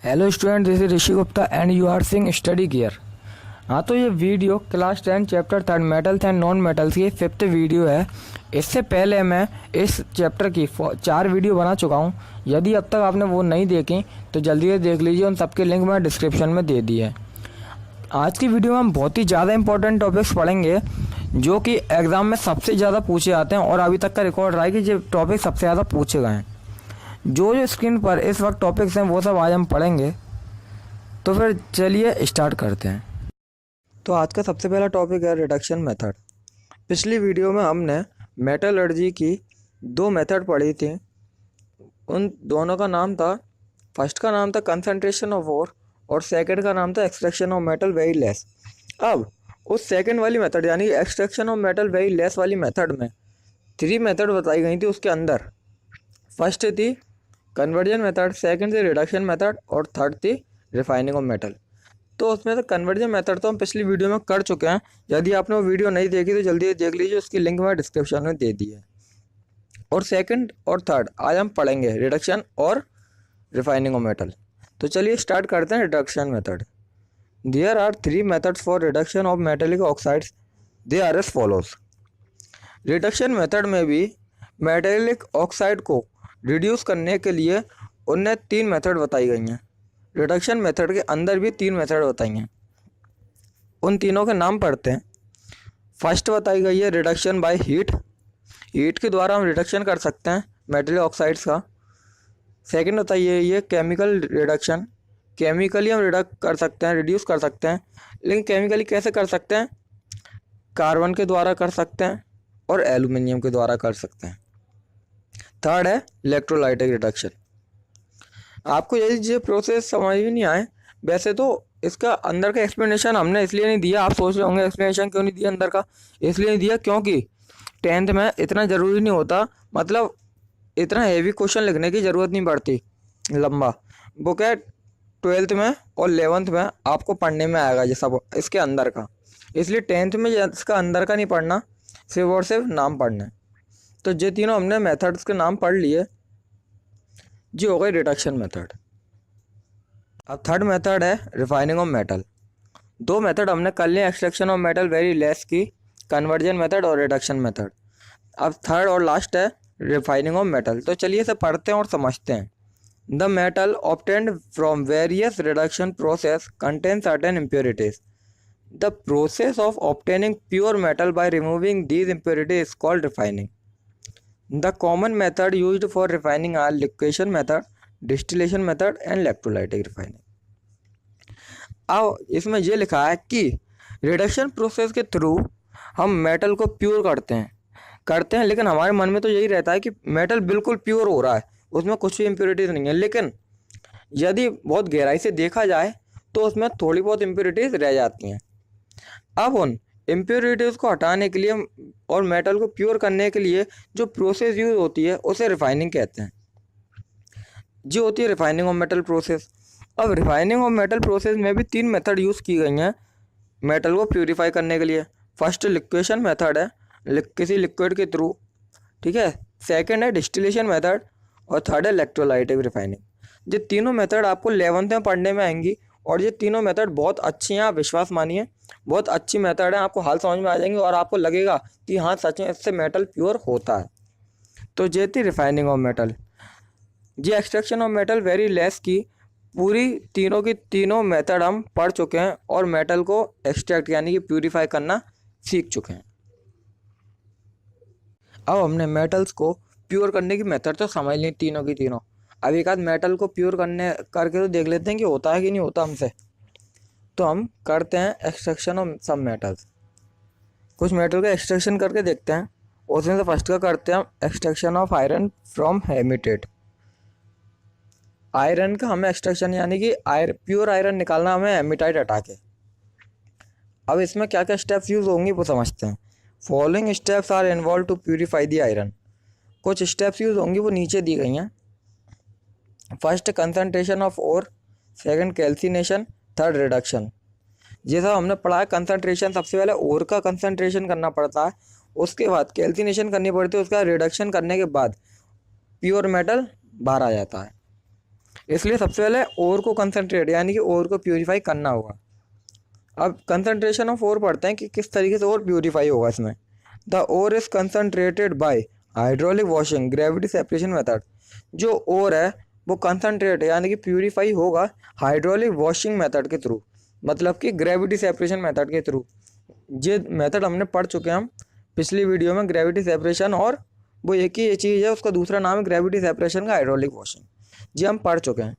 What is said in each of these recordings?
Hello student, this is Rishi Gupta and you are seeing study gear. हाँ, तो ये video class 10 chapter 3 metals and non metals की 5th video है। इससे पहले मैं इस चैप्टर की 4 वीडियो बना चुका हूँ। यदि अब तक आपने वो नहीं देखी तो जल्दी से देख लीजिए, उन सबके लिंक मैं डिस्क्रिप्शन में दे दिए है। आज की वीडियो में हम बहुत ही ज़्यादा इंपॉर्टेंट टॉपिक्स पढ़ेंगे जो कि एग्ज़ाम में सबसे ज़्यादा पूछे जाते हैं और अभी तक का रिकॉर्ड रहा है कि ये टॉपिक सबसे ज़्यादा पूछे गए हैं। जो स्क्रीन पर इस वक्त टॉपिक्स हैं वो सब आज हम पढ़ेंगे। तो फिर चलिए स्टार्ट करते हैं। तो आज का सबसे पहला टॉपिक है रिडक्शन मेथड। पिछली वीडियो में हमने मेटलर्जी की 2 मेथड पढ़ी थी। उन दोनों का नाम था, फर्स्ट का नाम था कंसंट्रेशन ऑफ ओर और सेकंड का नाम था extraction of metal very less. अब उस सेकंड वाली मेथड यानी extraction of metal very less वाली मेथड में 3 मेथड बताई गई थी। उसके अंदर फर्स्ट थी कन्वर्जन मेथड, सेकंड थी रिडक्शन मेथड और थर्ड थी रिफाइनिंग ऑफ मेटल। तो उसमें से कन्वर्जन मेथड तो हम पिछली वीडियो में कर चुके हैं। यदि आपने वो वीडियो नहीं देखी तो जल्दी से देख लीजिए, उसकी लिंक मैं डिस्क्रिप्शन में दे दी है। और सेकंड और थर्ड आज हम पढ़ेंगे रिडक्शन और रिफाइनिंग ऑफ मेटल। तो चलिए स्टार्ट करते हैं reduction method. There are 3 methods for reduction of metallic oxides, they are as follows. Reduction method में भी मेटेलिक ऑक्साइड को रिड्यूस करने के लिए उनने 3 मेथड बताई गई हैं। रिडक्शन मेथड के अंदर भी 3 मेथड बताई हैं। उन तीनों के नाम पढ़ते हैं। फर्स्ट बताई गई है रिडक्शन बाय हीट। हीट के द्वारा हम रिडक्शन कर सकते हैं मेटल ऑक्साइड्स का। सेकंड बताई है ये केमिकल रिडक्शन। केमिकली हम रिडक्ट कर सकते हैं, रिड्यूस कर सकते हैं। लेकिन केमिकली कैसे कर सकते हैं? कार्बन के द्वारा कर सकते हैं और एल्यूमिनियम के द्वारा कर सकते हैं। थर्ड है इलेक्ट्रोलाइटिक रिडक्शन। आपको यदि ये प्रोसेस समझ में नहीं आए, वैसे तो इसका अंदर का एक्सप्लेनेशन हमने इसलिए नहीं दिया। आप सोच रहे होंगे एक्सप्लेनेशन क्यों नहीं दिया अंदर का। इसलिए नहीं दिया क्योंकि 10th में इतना ज़रूरी नहीं होता, मतलब इतना हेवी क्वेश्चन लिखने की ज़रूरत नहीं पड़ती लंबा। वो क्या 12th में और 11th में आपको पढ़ने में आएगा ये सब इसके अंदर का। इसलिए 10th में इसका अंदर का नहीं पढ़ना, सिर्फ और सिर्फ नाम पढ़ना है। तो ये तीनों हमने मेथड्स के नाम पढ़ लिए, जी हो गई रिडक्शन मेथड। अब थर्ड मेथड है रिफाइनिंग ऑफ मेटल। 2 मेथड हमने कर लिए, extraction of metal very less की, कन्वर्जन मेथड और रिडक्शन मेथड। अब थर्ड और लास्ट है रिफाइनिंग ऑफ मेटल। तो चलिए इसे पढ़ते हैं और समझते हैं। The metal obtained from various reduction process contain certain impurities. The process of obtaining pure metal by removing these impurities is called refining. The common method used for refining are liquefaction method, distillation method and electrolytic refining। अब इसमें ये लिखा है कि reduction process के through हम metal को pure करते हैं, लेकिन हमारे मन में तो यही रहता है कि मेटल बिल्कुल प्योर हो रहा है, उसमें कुछ भी इम्प्योरिटीज़ नहीं है। लेकिन यदि बहुत गहराई से देखा जाए तो उसमें थोड़ी बहुत इम्प्योरिटीज़ रह जाती हैं। अब उन इम्प्योरिटीज़ को हटाने के लिए और मेटल को प्योर करने के लिए जो प्रोसेस यूज होती है उसे रिफाइनिंग कहते हैं। जो होती है रिफाइनिंग ऑफ मेटल प्रोसेस। अब रिफाइनिंग ऑफ मेटल प्रोसेस में भी 3 मेथड यूज़ की गई हैं मेटल को प्योरीफाई करने के लिए। फर्स्ट लिक्वेशन मेथड है, किसी लिक्विड के थ्रू, ठीक है। सेकेंड है डिस्टिलेशन मेथड और थर्ड है इलेक्ट्रोलाइटिक रिफाइनिंग। ये तीनों मेथड आपको 11th में पढ़ने में आएंगी और ये तीनों मेथड बहुत अच्छी हैं। आप विश्वास मानिए, बहुत अच्छी मेथड है, आपको हाल समझ में आ जाएंगे और आपको लगेगा कि हाँ सच में इससे मेटल प्योर होता है। तो ये थी रिफाइनिंग ऑफ मेटल। ये extraction of metal very less की पूरी तीनों की तीनों मेथड हम पढ़ चुके हैं और मेटल को एक्सट्रैक्ट यानी कि प्यूरीफाई करना सीख चुके हैं। अब हमने मेटल्स को प्योर करने की मेथड तो समझ ली तीनों की तीनों। अब एक आध मेटल को प्योर करके तो देख लेते हैं कि होता है कि नहीं होता हमसे। तो हम करते हैं एक्सट्रैक्शन ऑफ सम मेटल्स। कुछ मेटल का एक्सट्रैक्शन करके देखते हैं। उसमें से फर्स्ट का करते हैं हम extraction of iron from hematite. Iron का हमें एक्सट्रैक्शन यानी कि प्योर आयरन निकालना हमें हेमेटाइट हटा के। अब इसमें क्या क्या स्टेप्स यूज होंगी वो समझते हैं। Following steps are involve to purify the iron. कुछ स्टेप्स यूज होंगी वो नीचे दी गई हैं। First concentration of ore, second calcination, third reduction. जैसा हमने पढ़ा है कंसंट्रेशन सबसे पहले ओर का कंसंट्रेशन करना पड़ता है, उसके बाद कैल्सिनेशन करनी पड़ती है, उसका रिडक्शन करने के बाद प्योर मेटल बाहर आ जाता है। इसलिए सबसे पहले ओर को कंसनट्रेट यानी कि ओर को प्यूरिफाई करना होगा। अब कंसनट्रेशन ऑफ ओर पढ़ते हैं कि किस तरीके से ओर प्यूरिफाई होगा इसमें। The ore is concentrated by hydraulic washing gravity separation method. जो ओर है वो कंसनट्रेट यानी कि प्यूरिफाई होगा हाइड्रोलिक वॉशिंग मेथड के थ्रू, मतलब कि ग्रेविटी सेपरेशन मेथड के थ्रू। ये मेथड हमने पढ़ चुके हैं हम पिछली वीडियो में, ग्रेविटी सेपरेशन, और वो एक ही चीज़ है, उसका दूसरा नाम है ग्रेविटी सेपरेशन का हाइड्रोलिक वॉशिंग। जी हम पढ़ चुके हैं।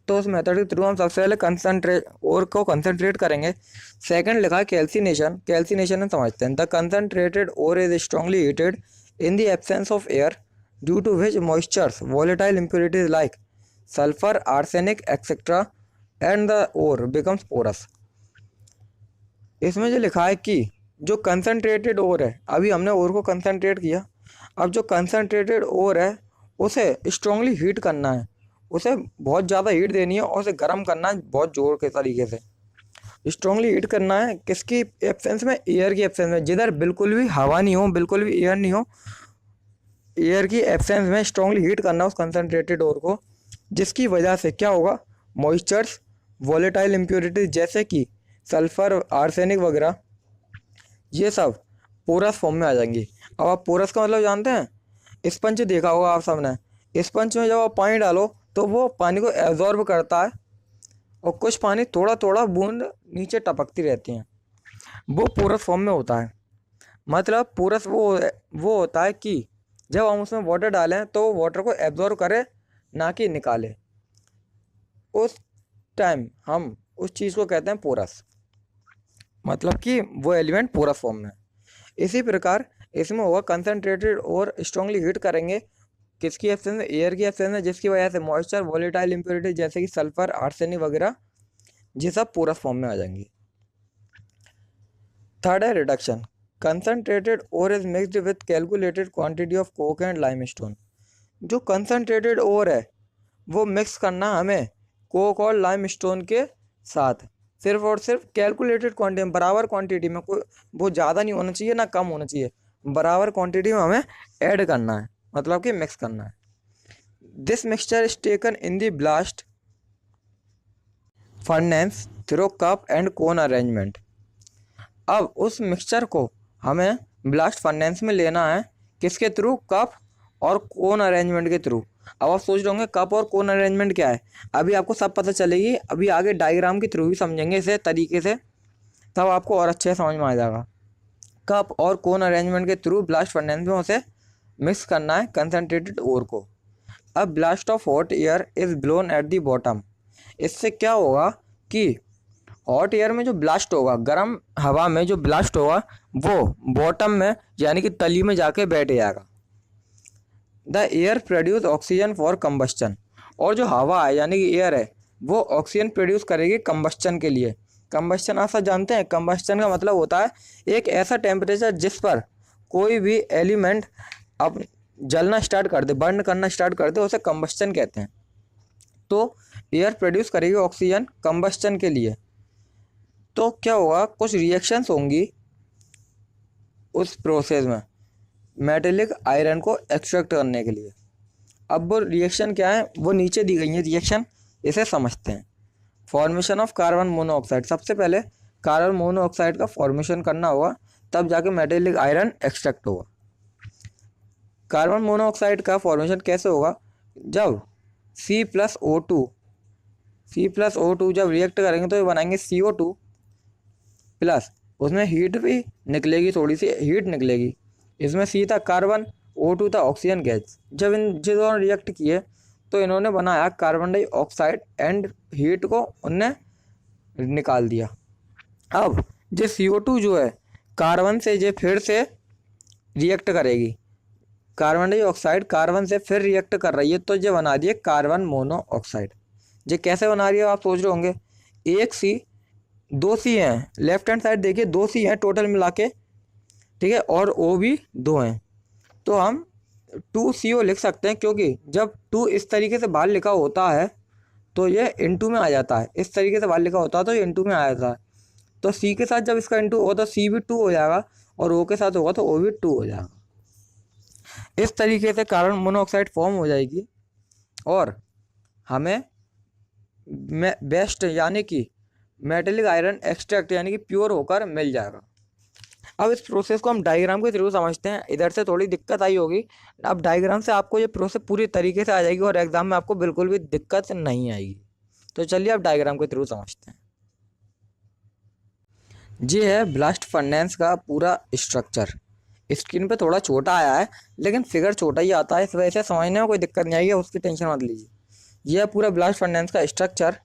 तो उस मेथड के थ्रू हम सबसे पहले कंसनट्रेट ओर को कंसनट्रेट करेंगे। सेकंड लिखा है कैल्सिनेशन। कैल्सिनेशन हम समझते हैं। The concentrated ore is strongly heated in the absence of air due to which moistures volatile impurities like sulphur arsenic etcetera and the ore becomes porous. इसमें जो लिखा है कि जो कंसनट्रेटेड ओर है, अभी हमने ओर को कंसनट्रेट किया, अब जो कंसनट्रेटेड ओर है उसे स्ट्रांगली हीट करना है, उसे बहुत ज़्यादा हीट देनी है और उसे गर्म करना है बहुत जोर के तरीके से। स्ट्रांगली हीट करना है किसकी एब्सेंस में? एयर की एब्सेंस में, जिधर बिल्कुल भी हवा नहीं हो, बिल्कुल भी एयर नहीं हो, एयर की एब्सेंस में स्ट्रांगली हीट करना उस कंसनट्रेटेड ओर को, जिसकी वजह से क्या होगा? मॉइस्चर्स वॉलेटाइल इम्प्योरिटीज जैसे कि सल्फर आर्सेनिक वगैरह ये सब पोरस फॉर्म में आ जाएंगी। अब आप पोरस का मतलब जानते हैं? स्पंज देखा होगा आप सबने। स्पंज में जब आप पानी डालो तो वो पानी को एब्जॉर्ब करता है और कुछ पानी थोड़ा थोड़ा बूंद नीचे टपकती रहती हैं, वो पोरस फॉर्म में होता है। मतलब पोरस वो होता है कि जब हम उसमें वाटर डालें तो वाटर को एब्जॉर्ब करे, ना कि निकाले। उस टाइम हम उस चीज़ को कहते हैं पोरस, मतलब कि वो एलिमेंट पोरस फॉर्म में। इसी प्रकार इसमें होगा कंसनट्रेटेड और स्ट्रांगली हीट करेंगे किसकी एब्सेंस में? एयर की एब्सेंस में, जिसकी वजह से मॉइस्चर वॉलेटाइल इम्प्योरिटी जैसे कि सल्फर आर्सेनिक वगैरह ये सब पोरस फॉर्म में आ जाएंगी। थर्ड है reduction. Concentrated ore is mixed with calculated quantity of coke and limestone. जो कंसनट्रेटेड ओर है वो मिक्स करना हमें कोक और लाइमस्टोन के साथ, सिर्फ और सिर्फ कैलकुलेटेड क्वांटिटी में, बराबर क्वांटिटी में, कोई वो ज़्यादा नहीं होना चाहिए ना कम होना चाहिए, बराबर क्वांटिटी में हमें ऐड करना है, मतलब कि मिक्स करना है। This mixture is taken in the blast furnace through cup and cone arrangement. अब उस मिक्सचर को हमें ब्लास्ट फर्नेस में लेना है, किसके थ्रू? कप और कोन अरेंजमेंट के थ्रू। अब आप सोच रहे होंगे कप और कोन अरेंजमेंट क्या है, अभी आपको सब पता चलेगी, अभी आगे डायग्राम के थ्रू भी समझेंगे इसे तरीके से, तब आपको और अच्छे समझ में आ जाएगा। कप और कोन अरेंजमेंट के थ्रू ब्लास्ट फर्नेस में उसे मिक्स करना है कंसनट्रेटेड ओर को। अब blast of hot air is blown at the bottom. इससे क्या होगा कि हॉट एयर में जो ब्लास्ट होगा, गर्म हवा में जो ब्लास्ट होगा, वो बॉटम में यानी कि तली में जाके बैठ जाएगा। The air produce oxygen for combustion. और जो हवा है यानी कि एयर है वो ऑक्सीजन प्रोड्यूस करेगी कंबस्चन के लिए। कंबस्चन आप सब जानते हैं, कंबस्चन का मतलब होता है एक ऐसा टेम्परेचर जिस पर कोई भी एलिमेंट अब जलना स्टार्ट कर दे, बर्न करना स्टार्ट कर दे, उसे कंबस्चन कहते हैं। तो एयर प्रोड्यूस करेगी ऑक्सीजन कंबस्चन के लिए। तो क्या होगा? कुछ रिएक्शंस होंगी उस प्रोसेस में मेटेलिक आयरन को एक्सट्रैक्ट करने के लिए। अब वो रिएक्शन क्या है, वो नीचे दी गई है रिएक्शन, इसे समझते हैं। Formation of carbon monoxide. सबसे पहले कार्बन मोनोऑक्साइड का फॉर्मेशन करना होगा, तब जाके मेटेलिक आयरन एक्सट्रैक्ट होगा। कार्बन मोनोऑक्साइड का फॉर्मेशन कैसे होगा? जब C+O2 जब रिएक्ट करेंगे तो ये बनाएंगे CO2 प्लस, उसमें हीट भी निकलेगी, थोड़ी सी हीट निकलेगी। इसमें C था कार्बन, O2 था ऑक्सीजन गैस। जब इन दोनों रिएक्ट किए तो इन्होंने बनाया कार्बन डाइऑक्साइड एंड हीट को उनने निकाल दिया। अब जो CO2 जो है कार्बन से जो फिर से रिएक्ट करेगी, कार्बन डाइऑक्साइड कार्बन से फिर रिएक्ट कर रही है, तो ये बना दिए कार्बन मोनोऑक्साइड। ये कैसे बना रही है आप सोच रहे होंगे? एक C, 2 C हैं, लेफ्ट हैंड साइड देखिए 2 C हैं टोटल मिला के, ठीक है, और O भी 2 हैं, तो हम 2CO लिख सकते हैं, क्योंकि जब 2 इस तरीके से बाहर लिखा होता है तो ये इनटू में आ जाता है, इस तरीके से बाहर लिखा होता है तो ये इनटू में आ जाता है। तो C के साथ जब इसका इनटू होगा तो C भी 2 हो जाएगा, और O के साथ होगा तो O भी 2 हो जाएगा। इस तरीके से कार्बन मोनोऑक्साइड फॉर्म हो जाएगी और हमें बेस्ट यानी कि मेटेलिक आयरन एक्सट्रैक्ट यानी कि प्योर होकर मिल जाएगा। अब इस प्रोसेस को हम डायग्राम के थ्रू समझते हैं। इधर से थोड़ी दिक्कत आई होगी, अब डायग्राम से आपको ये प्रोसेस पूरी तरीके से आ जाएगी और एग्जाम में आपको बिल्कुल भी दिक्कत नहीं आएगी। तो चलिए अब डायग्राम के थ्रू समझते हैं। ये है ब्लास्ट फर्नेस का पूरा स्ट्रक्चर। स्क्रीन पे थोड़ा छोटा आया है लेकिन फिगर छोटा ही आता है, इस वजह से समझने में कोई दिक्कत नहीं आएगी, उसकी टेंशन मत लीजिए। यह है पूरा ब्लास्ट फर्नेस का स्ट्रक्चर।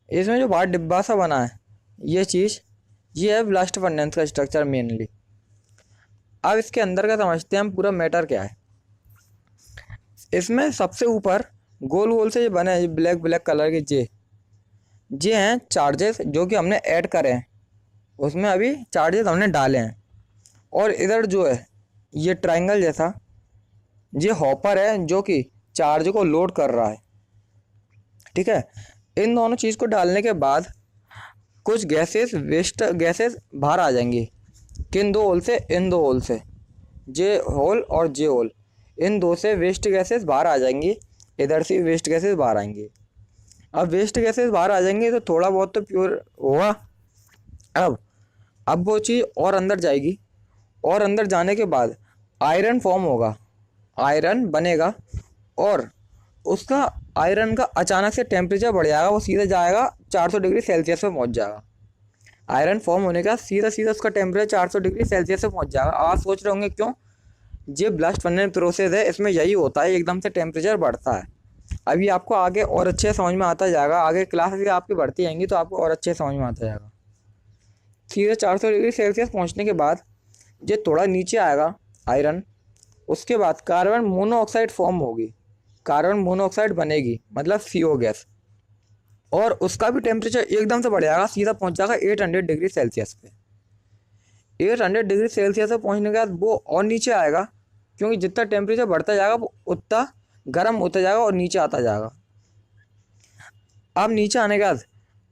इसमें जो बाहर डिब्बा सा बना है ये चीज़, ये है ब्लास्ट फर्नेस का स्ट्रक्चर मेनली। अब इसके अंदर का समझते हैं हम पूरा मैटर क्या है। इसमें सबसे ऊपर गोल गोल से ये बने हैं ब्लैक ब्लैक कलर के, ये हैं चार्जेस जो कि हमने ऐड करे हैं, उसमें अभी चार्जेस हमने डाले हैं। और इधर जो है ये ट्रायंगल जैसा ये हॉपर है जो कि चार्ज को लोड कर रहा है। ठीक है, इन दोनों चीज़ को डालने के बाद कुछ गैसेस वेस्ट गैसेस बाहर आ जाएंगी। किन दो होल से? इन दो होल से, जे होल और जे होल, इन दो से वेस्ट गैसेस बाहर आ जाएंगी। इधर से वेस्ट गैसेस बाहर आएंगी। अब वेस्ट गैसेस बाहर आ जाएंगी तो थोड़ा बहुत तो प्योर होगा। अब वो चीज़ और अंदर जाएगी और अंदर जाने के बाद आयरन फॉर्म होगा, आयरन बनेगा और उसका आयरन का अचानक से टेम्परेचर बढ़ जाएगा, वो सीधा जाएगा 400 डिग्री सेल्सियस पे पहुंच जाएगा। आयरन फॉर्म होने का सीधा उसका टेम्परेचर 400 डिग्री सेल्सियस पे पहुंच जाएगा। आप सोच रहे होंगे क्यों? ये ब्लास्ट फर्नेस प्रोसेस है, इसमें यही होता है, एकदम से टेम्परेचर बढ़ता है। अभी आपको आगे और अच्छे समझ में आता जाएगा, आगे क्लास भी आपकी बढ़ती जाएंगी तो आपको और अच्छे समझ में आता जाएगा। सीधे 400 डिग्री सेल्सियस पहुँचने के बाद ये थोड़ा नीचे आएगा आयरन, उसके बाद कार्बन मोनोऑक्साइड फॉर्म होगी, कार्बन मोनोऑक्साइड बनेगी मतलब CO गैस, और उसका भी टेम्परेचर एकदम से बढ़ जाएगा, सीधा पहुंच जाएगा 800 डिग्री सेल्सियस पे। 800 डिग्री सेल्सियस पे पहुंचने के बाद वो और नीचे आएगा, क्योंकि जितना टेम्परेचर बढ़ता जाएगा वो उतना गर्म होता जाएगा और नीचे आता जाएगा। अब नीचे आने के बाद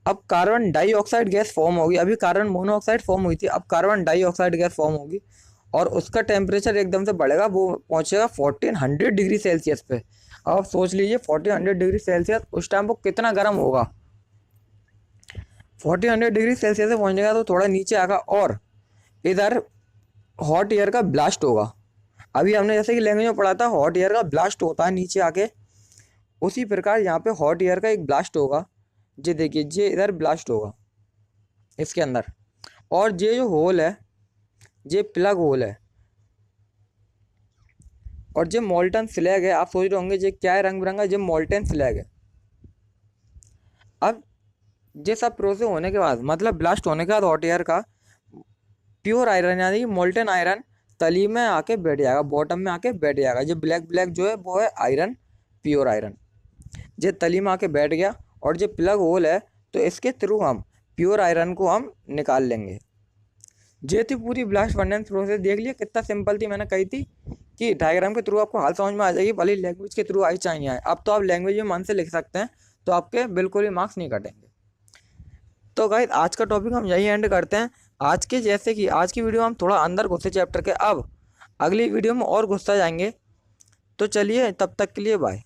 अब कार्बन डाइऑक्साइड गैस फॉर्म होगी। अभी कार्बन मोनोऑक्साइड फॉर्म हुई थी, अब कार्बन डाइऑक्साइड गैस फॉर्म होगी और उसका टेम्परेचर एकदम से बढ़ेगा, वो पहुंचेगा 1400 डिग्री सेल्सियस पे। अब आप सोच लीजिए 1400 डिग्री सेल्सियस उस टाइम वो कितना गर्म होगा। 1400 डिग्री सेल्सियस से पहुंचने का तो थोड़ा नीचे आएगा और इधर हॉट एयर का ब्लास्ट होगा। अभी हमने जैसे कि लैंग्वेज में पढ़ा था हॉट एयर का ब्लास्ट होता है नीचे आके, उसी प्रकार यहाँ पे हॉट एयर का एक ब्लास्ट होगा। ये देखिए, ये इधर ब्लास्ट होगा इसके अंदर, और ये जो होल है ये प्लग होल है, और ये मोल्टन स्लैग है। आप सोच रहे होंगे ये क्या है रंग बिरंगा, ये मोल्टन स्लैग है। अब ये सब प्रोसेस होने के बाद मतलब ब्लास्ट होने के बाद हॉट एयर का प्योर आयरन यानी मोल्टन आयरन तली में आके बैठ जाएगा, बॉटम में आके बैठ जाएगा। ये ब्लैक ब्लैक जो है वो है आयरन, प्योर आयरन। ये तली में आके बैठ गया और ये प्लग होल है तो इसके थ्रू हम प्योर आयरन को हम निकाल लेंगे। ये थी पूरी ब्लास्ट फर्नेस प्रोसेस। देख लिया कितना सिंपल थी, मैंने कही थी कि डायग्राम के थ्रू आपको हाल समझ में आ जाएगी, भले लैंग्वेज के थ्रू आई चाहिए आए। अब तो आप लैंग्वेज में मन से लिख सकते हैं तो आपके बिल्कुल ही मार्क्स नहीं कटेंगे। तो गाइस आज का टॉपिक हम यही एंड करते हैं। आज के जैसे कि आज की वीडियो हम थोड़ा अंदर घुसे चैप्टर के, अब अगली वीडियो में और घुसता जाएंगे। तो चलिए तब तक के लिए बाय।